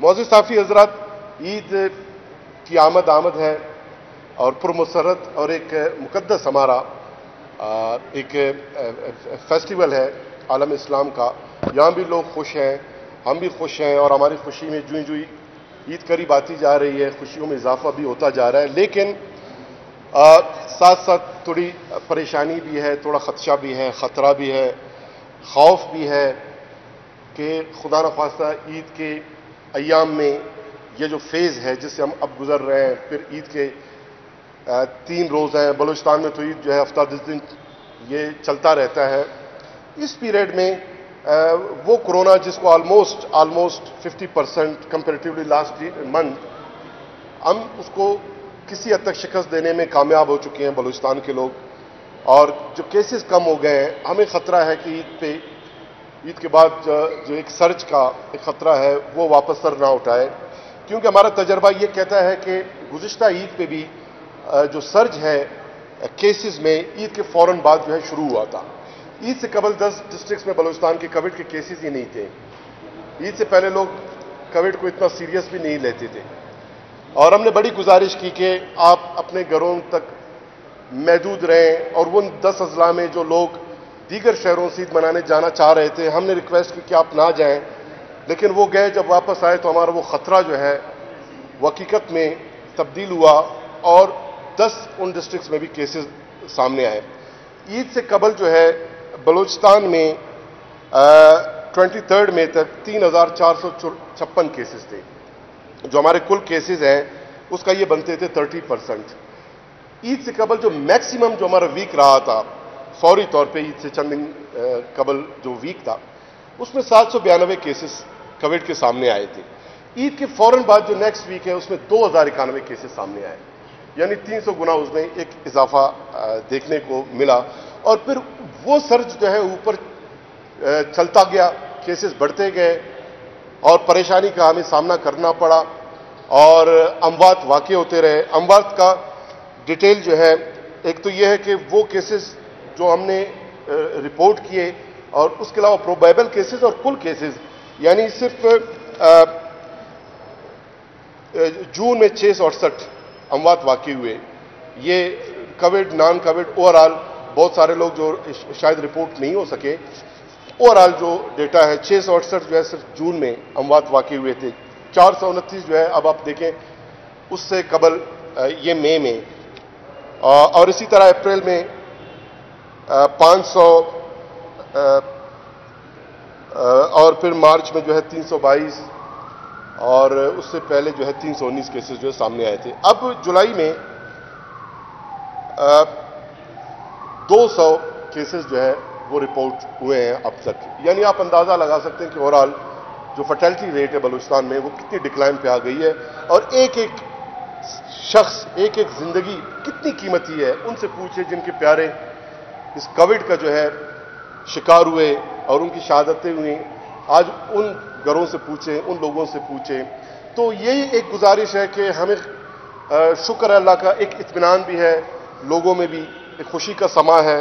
معزز صحافی حضرات، عید کی آمد ہے اور پرمسرت اور ایک مقدس ہمارا ایک فیسٹیول ہے عالم اسلام کا. یہاں بھی لوگ خوش ہیں، ہم بھی خوش ہیں، اور ہماری خوشی میں جوئی جوئی عید قریب آتی جا رہی ہے، خوشیوں میں اضافہ بھی ہوتا جا رہا ہے. لیکن ساتھ ساتھ تھوڑی پریشانی بھی ہے، تھوڑا خدشہ بھی ہے، خطرہ بھی ہے، خوف بھی ہے کہ خدا نخواستہ عید کے ایام میں یہ جو فیز ہے جس سے ہم اب گزر رہے ہیں، پھر عید کے 3 روز ہیں. بلوچستان میں تو عید جو ہے ہفتہ 10 دن یہ چلتا رہتا ہے. اس پیریڈ میں وہ کرونا جس کو آلموسٹ 50% کمپیریٹیولی لاسٹ منتھ ہم اس کو کسی حد تک شکست دینے میں کامیاب ہو چکے ہیں بلوچستان کے لوگ، اور جو کیسز کم ہو گئے ہیں. ہمیں خطرہ ہے کہ عید کے بعد جو ایک سرج کا ایک خطرہ ہے وہ واپس سر نہ اٹھائے، کیونکہ ہمارا تجربہ یہ کہتا ہے کہ گزشتہ عید پہ بھی جو سرج ہے کیسز میں عید کے فوراً بعد جو ہے شروع ہوا تھا. عید سے قبل 10 ڈسٹرکٹس میں بلوچستان کے کووڈ کے کیسز ہی نہیں تھے. عید سے پہلے لوگ کووڈ کو اتنا سیریس بھی نہیں لیتے تھے، اور ہم نے بڑی گزارش کی کہ آپ اپنے گھروں تک محدود رہیں. اور وہ 10 اضلاع میں جو لوگ دیگر شہروں سے عید منانے جانا چاہ رہے تھے، ہم نے ریکویسٹ کی کہ آپ نہ جائیں، لیکن وہ گئے. جب واپس آئے تو ہمارا وہ خطرہ جو ہے وہ حقیقت میں تبدیل ہوا، اور 10 ان ڈسٹرکٹس میں بھی کیسز سامنے آئے. عید سے قبل جو ہے بلوچستان میں 23 مئی تک 3456 کیسز تھے. جو ہمارے کل کیسز ہیں اس کا یہ بنتے تھے 30%. عید سے قبل جو میکسیمم جو ہمارا ویک رہا تھا، فوری طور پہ عید سے چند دن قبل جو ویک تھا، اس میں 792 کیسز کووڈ کے سامنے آئے تھے. عید کے فوراً بعد جو نیکسٹ ویک ہے اس میں 2091 کیسز سامنے آئے، یعنی 300 گنا اس میں ایک اضافہ دیکھنے کو ملا. اور پھر وہ سرج جو ہے اوپر چلتا گیا، کیسز بڑھتے گئے، اور پریشانی کا ہمیں سامنا کرنا پڑا، اور اموات واقع ہوتے رہے. اموات کا ڈیٹیل جو ہے، ایک تو یہ ہے کہ وہ کیسز جو ہم نے رپورٹ کیے، اور اس کے علاوہ پروبیبل کیسز اور کل کیسز، یعنی صرف جون میں 668 اموات واقع ہوئے. یہ Covid naan Covid over all بہت سارے لوگ جو شاید رپورٹ نہیں ہو سکے، اوور آل جو ڈیٹا ہے 668 جو ہے صرف جون میں اموات واقع ہوئے تھے. 429 جو ہے اب آپ دیکھیں اس سے قبل یہ مئی میں، اور اسی طرح اپریل میں 500، اور پھر مارچ میں جو ہے 322، اور اس سے پہلے جو ہے 319 کیسز جو ہے سامنے آئے تھے. اب جولائی میں 200 کیسز جو ہے وہ رپورٹ ہوئے ہیں اب تک. یعنی آپ اندازہ لگا سکتے ہیں کہ اوور آل جو فرٹیلٹی ریٹ ہے بلوچستان میں وہ کتنی ڈکلائن پہ آ گئی ہے. اور ایک ایک شخص، ایک ایک زندگی کتنی قیمتی ہے. ان سے پوچھے جن کے پیارے اس کووڈ کا جو ہے شکار ہوئے اور ان کی شہادتیں ہوئیں. آج ان گھروں سے پوچھیں، ان لوگوں سے پوچھیں. تو یہی ایک گزارش ہے کہ ہمیں شکر ہے اللہ کا، ایک اطمینان بھی ہے لوگوں میں بھی، ایک خوشی کا سما ہے.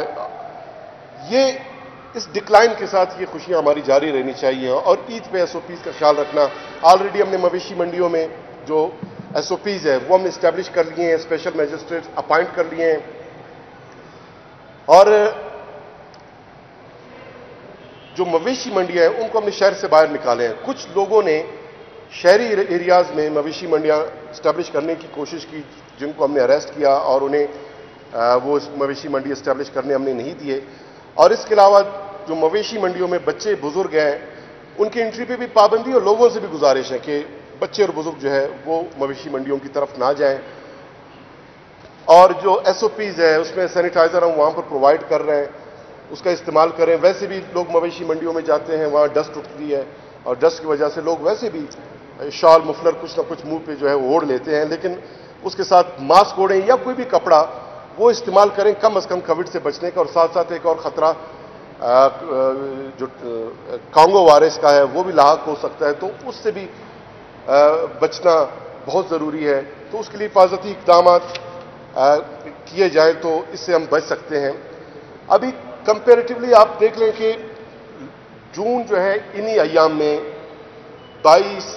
یہ اس ڈکلائن کے ساتھ یہ خوشیاں ہماری جاری رہنی چاہیے. اور عید پہ SOPs کا خیال رکھنا. آلریڈی ہم نے مویشی منڈیوں میں جو SOPs ہے وہ ہم نے اسٹیبلش کر لیے ہیں، اسپیشل میجسٹریٹ اپائنٹ کر لیے ہیں. اور جو مویشی منڈیاں ہیں ان کو ہم نے شہر سے باہر نکالے ہیں. کچھ لوگوں نے شہری ایریاز میں مویشی منڈیاں اسٹیبلش کرنے کی کوشش کی، جن کو ہم نے اریسٹ کیا، اور انہیں وہ مویشی منڈی اسٹیبلش کرنے ہم نے نہیں دیے. اور اس کے علاوہ جو مویشی منڈیوں میں بچے بزرگ ہیں ان کی انٹری پہ بھی پابندی، اور لوگوں سے بھی گزارش ہے کہ بچے اور بزرگ جو ہے وہ مویشی منڈیوں کی طرف نہ جائیں. اور جو SOPs ہے اس میں سینیٹائزر ہم وہاں پر پرووائڈ کر رہے ہیں، اس کا استعمال کریں. ویسے بھی لوگ مویشی منڈیوں میں جاتے ہیں، وہاں ڈسٹ اٹھتی ہے، اور ڈسٹ کی وجہ سے لوگ ویسے بھی شال مفلر کچھ نہ کچھ منہ پہ جو ہے اوڑھ لیتے ہیں. لیکن اس کے ساتھ ماسک اوڑھیں یا کوئی بھی کپڑا وہ استعمال کریں کم از کم کووڈ سے بچنے کا. اور ساتھ ساتھ ایک اور خطرہ جو کانگو وائرس کا ہے وہ بھی لاحق ہو سکتا ہے، تو اس سے بھی بچنا بہت ضروری ہے. تو اس کے لیے حفاظتی اقدامات کیے جائیں تو اس سے ہم بچ سکتے ہیں. ابھی کمپیریٹیولی آپ دیکھ لیں کہ جون جو ہے انہی ایام میں 22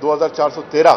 2,413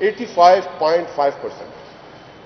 85.5%,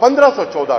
1514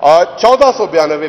1492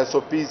SOPs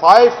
5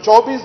24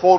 4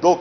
2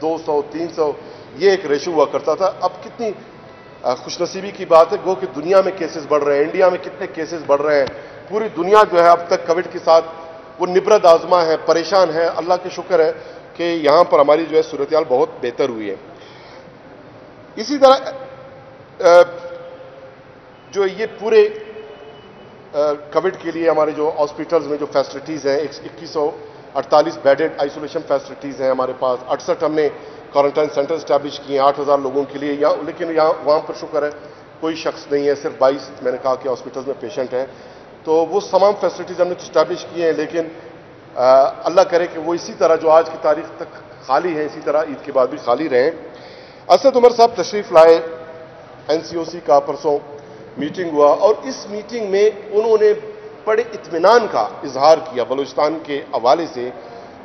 200, 300 یہ ایک ریشو ہوا کرتا تھا. اب کتنی خوش نصیبی کی بات ہے گو کہ دنیا میں کیسز بڑھ رہے ہیں, انڈیا میں کتنے کیسز بڑھ رہے ہیں. پوری دنیا جو ہے اب تک کووڈ کے ساتھ وہ نبرد آزما ہے, پریشان ہے. اللہ کی شکر ہے کہ یہاں پر ہماری جو ہے صورتحال بہت بہتر ہوئی ہے. اسی طرح جو یہ پورے کووڈ کے لیے ہمارے جو ہاسپٹلز میں جو فیسلٹیز ہیں 2148 بیڈڈ آئسولیشن فیسلٹیز ہیں ہمارے پاس. 68 ہم نے کوارنٹائن سینٹر اسٹیبلش کیے ہیں 8000 لوگوں کے لیے. لیکن یہاں وہاں پر شکر ہے کوئی شخص نہیں ہے, صرف 22 میں نے کہا کہ ہاسپٹلز میں پیشنٹ ہیں. تو وہ تمام فیسلٹیز ہم نے اسٹیبلش کیے ہیں, لیکن اللہ کرے کہ وہ اسی طرح جو آج کی تاریخ تک خالی ہیں اسی طرح عید کے بعد بھی خالی رہیں. اسد عمر صاحب تشریف لائے, NCOC کا پرسوں میٹنگ ہوا اور اس میٹنگ میں انہوں نے بڑے اطمینان کا اظہار کیا بلوچستان کے حوالے سے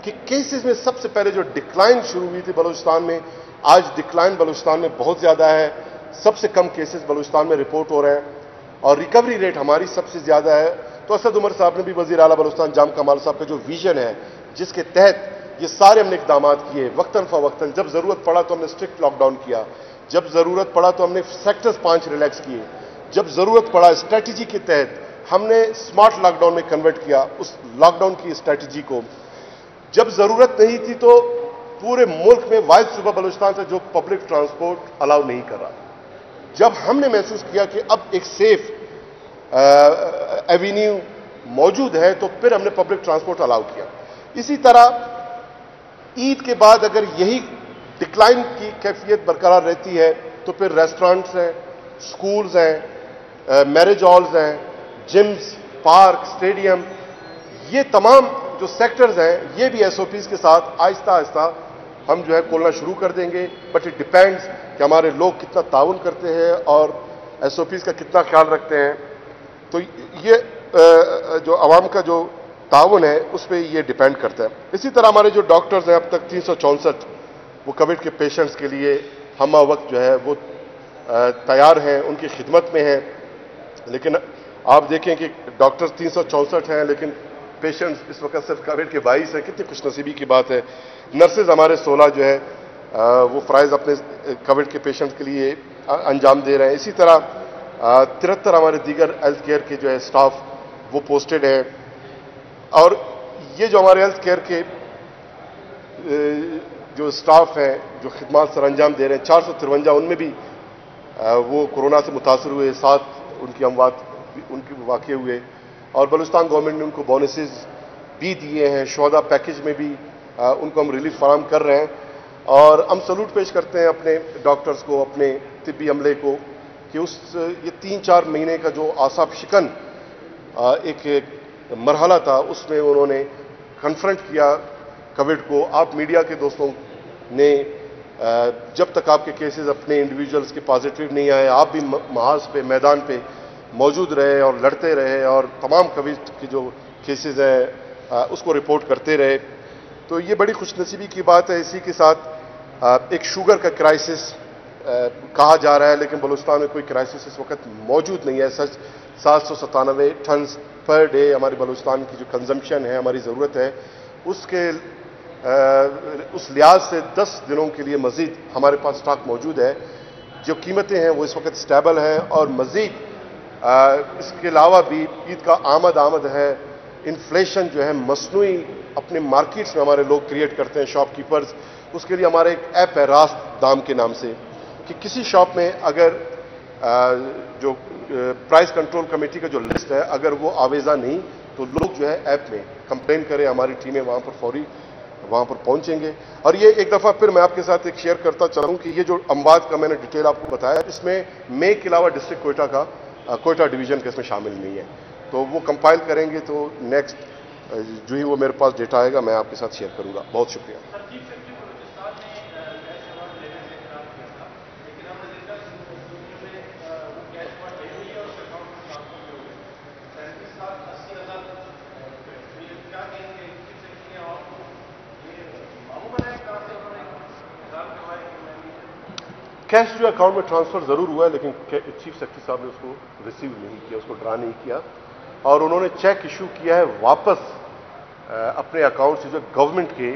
کہ کیسز میں سب سے پہلے جو ڈکلائن شروع ہوئی تھی بلوچستان میں, آج ڈکلائن بلوچستان میں بہت زیادہ ہے. سب سے کم کیسز بلوچستان میں رپورٹ ہو رہے ہیں اور ریکوری ریٹ ہماری سب سے زیادہ ہے. تو اسد عمر صاحب نے بھی وزیر اعلیٰ بلوچستان جام کمال صاحب کا جو ویژن ہے جس کے تحت یہ سارے ہم نے اقدامات کیے, وقتاً فوقتاً جب ضرورت پڑا تو ہم نے اسٹرکٹ لاک ڈاؤن کیا, جب ضرورت پڑا تو ہم نے سیکٹرز 5 ریلیکس کیے, جب ضرورت پڑا اسٹریٹجی کے تحت ہم نے اسمارٹ لاک ڈاؤن میں کنورٹ کیا اس لاک ڈاؤن کی اسٹریٹجی کو. جب ضرورت نہیں تھی تو پورے ملک میں واحد صوبہ بلوچستان سے جو پبلک ٹرانسپورٹ الاؤ نہیں کر رہا. جب ہم نے محسوس کیا کہ اب ایک سیف ایوینیو موجود ہے تو پھر ہم نے پبلک ٹرانسپورٹ الاؤ کیا. اسی طرح عید کے بعد اگر یہی ڈکلائن کی کیفیت برقرار رہتی ہے تو پھر ریسٹورانٹس ہیں, سکولز ہیں, میرج ہالز ہیں, جمز, پارک, اسٹیڈیم, یہ تمام جو سیکٹرز ہیں یہ بھی SOPs کے ساتھ آہستہ آہستہ ہم جو ہے کھولنا شروع کر دیں گے. بٹ اٹ ڈیپینڈز کہ ہمارے لوگ کتنا تعاون کرتے ہیں اور SOPs کا کتنا خیال رکھتے ہیں. تو یہ جو عوام کا جو تعاون ہے اس پہ یہ ڈیپینڈ کرتا ہے. اسی طرح ہمارے جو ڈاکٹرز ہیں اب تک 364 وہ کووڈ کے پیشنٹس کے لیے ہمہ وقت جو ہے وہ تیار ہیں, ان کی خدمت میں ہیں. لیکن آپ دیکھیں کہ ڈاکٹرز 364 ہیں لیکن پیشنٹس اس وقت صرف کووڈ کے 22 ہیں. کتنی خوش نصیبی کی بات ہے. نرسز ہمارے 16 جو ہے وہ فرائض اپنے کووڈ کے پیشنٹ کے لیے انجام دے رہے ہیں. اسی طرح 73 ہمارے دیگر ہیلتھ کیئر کے جو ہے سٹاف وہ پوسٹڈ ہیں. اور یہ جو ہمارے ہیلتھ کیئر کے جو سٹاف ہیں جو خدمات سر انجام دے رہے ہیں 453 ان میں بھی وہ کورونا سے متاثر ہوئے, 7 ان کی اموات ان کے واقع ہوئے. اور بلوچستان گورنمنٹ نے ان کو بونسز بھی دیے ہیں, شہداء پیکج میں بھی ان کو ہم ریلیف فراہم کر رہے ہیں. اور ہم سلوٹ پیش کرتے ہیں اپنے ڈاکٹرز کو, اپنے طبی عملے کو کہ یہ 3-4 مہینے کا جو اعصاب شکن ایک مرحلہ تھا اس میں انہوں نے کنفرنٹ کیا کووڈ کو. آپ میڈیا کے دوستوں نے جب تک آپ کے کیسز اپنے انڈیویجولز کے پازیٹیو نہیں آئے آپ بھی محاذ پہ میدان پہ موجود رہے اور لڑتے رہے اور تمام کووڈ کی جو کیسز ہیں اس کو رپورٹ کرتے رہے. تو یہ بڑی خوش نصیبی کی بات ہے. اسی کے ساتھ ایک شوگر کا کرائسس کہا جا رہا ہے لیکن بلوچستان میں کوئی کرائسس اس وقت موجود نہیں ہے. 797 ٹنز پر ڈے ہماری بلوچستان کی جو کنزمپشن ہے ہماری ضرورت ہے اس لحاظ سے 10 دنوں کے لیے مزید ہمارے پاس سٹاک موجود ہے. جو قیمتیں ہیں وہ اس وقت سٹیبل ہیں اور مزید اس کے علاوہ بھی عید کا آمد ہے. انفلیشن جو ہے مصنوعی اپنے مارکیٹس میں ہمارے لوگ کریٹ کرتے ہیں شاپ کیپرز. اس کے لیے ہمارا ایک ایپ ہے راست دام کے نام سے کہ کسی شاپ میں اگر جو پرائز کنٹرول کمیٹی کا جو لسٹ ہے اگر وہ آویزہ نہیں تو لوگ جو ہے ایپ میں کمپلین کریں, ہماری ٹیمیں وہاں پر فوری وہاں پر پہنچیں گے. اور یہ ایک دفعہ پھر میں آپ کے ساتھ ایک شیئر کرتا چلوں کہ یہ جو اموات کا میں نے ڈیٹیل آپ کو بتایا اس میں مے کے علاوہ ڈسٹرکٹ کوئٹہ ڈویژن کا اس میں شامل نہیں ہے. تو وہ کمپائل کریں گے تو نیکسٹ جو ہی وہ میرے پاس ڈیٹا آئے گا میں آپ کے ساتھ شیئر کروں گا. بہت شکریہ. کیش جو اکاؤنٹ میں ٹرانسفر ضرور ہوا ہے لیکن چیف سیکرٹری صاحب نے اس کو ریسیو نہیں کیا, اس کو ڈرا نہیں کیا اور انہوں نے چیک ایشو کیا ہے واپس اپنے اکاؤنٹ سے جو گورنمنٹ کے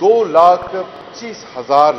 2,25,000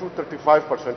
to 35%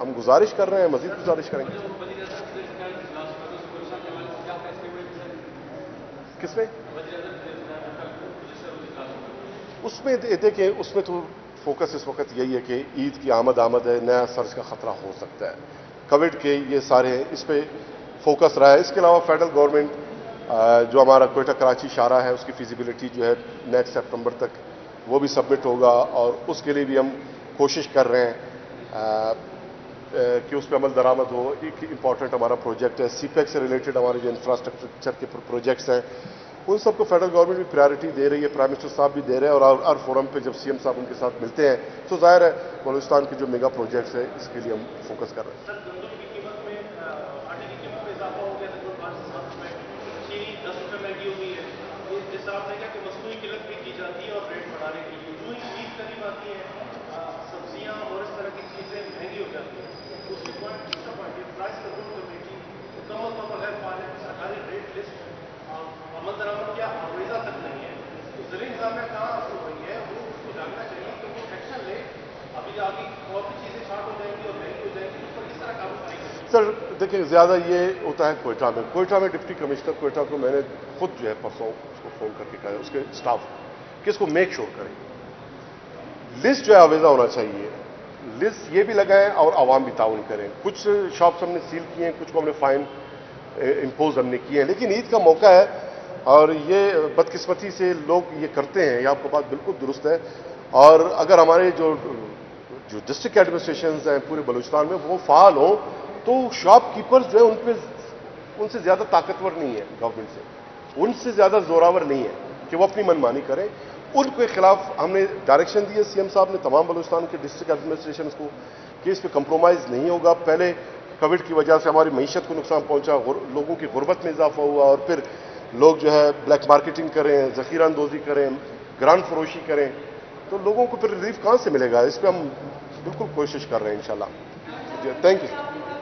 ہم گزارش کر رہے ہیں, مزید گزارش کریں گے. کس میں اس میں دیکھیں, اس میں تو فوکس اس وقت یہی ہے کہ عید کی آمد ہے, نیا سرج کا خطرہ ہو سکتا ہے, کووڈ کے یہ سارے ہیں, اس پہ فوکس رہا ہے. اس کے علاوہ فیڈرل گورنمنٹ جو ہمارا کوئٹہ کراچی شاہراہ ہے, اس کی فیزیبلٹی جو ہے نیکسٹ سپٹمبر تک وہ بھی سبمٹ ہوگا, اور اس کے لیے بھی ہم کوشش کر رہے ہیں کہ اس پہ عمل درآمد ہو. ایک امپورٹنٹ ہمارا پروجیکٹ ہے سی پیک سے ریلیٹڈ, ہمارے جو انفراسٹرکچر کے پروجیکٹس ہیں ان سب کو فیڈرل گورنمنٹ بھی پریارٹی دے رہی ہے, پرائم منسٹر صاحب بھی دے رہے ہیں, اور ہر فورم پہ جب سی ایم صاحب ان کے ساتھ ملتے ہیں تو ظاہر ہے بلوچستان کے جو میگا پروجیکٹس ہیں اس کے لیے ہم فوکس کر رہے ہیں. سر دیکھیں, زیادہ یہ ہوتا ہے کوئٹہ میں ڈپٹی کمشنر کوئٹہ کو میں نے خود جو ہے پرسوں اس کو فون کر کے کہا اس کے اسٹاف کہ اس کو میک شور کریں, لسٹ جو ہے آویزہ ہونا چاہیے, لسٹ یہ بھی لگائیں اور عوام بھی تعاون کریں. کچھ شاپس ہم نے سیل کیے ہیں, کچھ کو ہم نے فائن امپوز ہم نے کیے ہیں, لیکن عید کا موقع ہے اور یہ بدقسمتی سے لوگ یہ کرتے ہیں, یہ آپ کو بات بالکل درست ہے. اور اگر ہمارے جو ڈسٹرکٹ ایڈمنسٹریشنز ہیں پورے بلوچستان میں وہ فعال ہوں تو شاپ کیپرز جو ہے ان سے زیادہ طاقتور نہیں ہے گورنمنٹ سے, ان سے زیادہ زوراور نہیں ہے کہ وہ اپنی منمانی کریں. ان کے خلاف ہم نے ڈائریکشن دی ہے, سی ایم صاحب نے تمام بلوچستان کے ڈسٹرکٹ ایڈمنسٹریشنز کو کہ اس پہ کمپرومائز نہیں ہوگا. پہلے کووڈ کی وجہ سے ہماری معیشت کو نقصان پہنچا, لوگوں کی غربت میں اضافہ ہوا, اور پھر لوگ جو ہے بلیک مارکیٹنگ کریں, ذخیرہ اندوزی کریں, گران فروشی کریں, تو لوگوں کو پھر ریلیف کہاں سے ملے گا. اس پہ ہم بالکل کوشش کر رہے ہیں انشاءاللہ. Thank you.